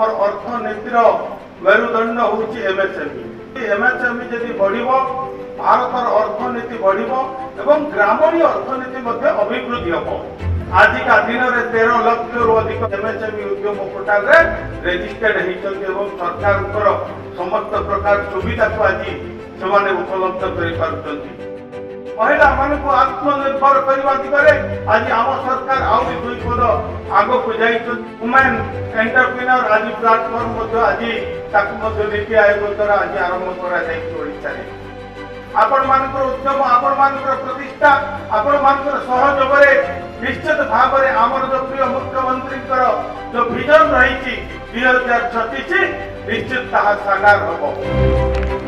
आमर अर्थनीतिर मेरुदंड होची MSME. MSME जदि बढ़िबो भारतर अर्थनीति बढ़िबो एवं ग्रामीण अर्थनीति मध्ये अभिवृद्धि हबो। आजिका दिन में 13 लाख रु अधिक एमएसएमई उद्यम पोर्टाल रे रेजिस्टर्ड होइछन्ति एवं सरकार उपर समस्त प्रकार सुविधा को आज सेमाने उपलब्ध करि पारुछन्ति। महिला मानक आत्मनिर्भर करने दिगरे आज आम सरकार आउ दुई पद आग को वुमेन एंटरप्रेन्योर आज प्लाटफर्म आज नीति आयोग द्वारा आज आरंभ कर आपण मान उद्यम आपण मान प्रतिष्ठा आपण मान सहयोग निश्चित भाव में आमर जो प्रिय मुख्यमंत्री जो विजन रही 2036 निश्चित साकार हम।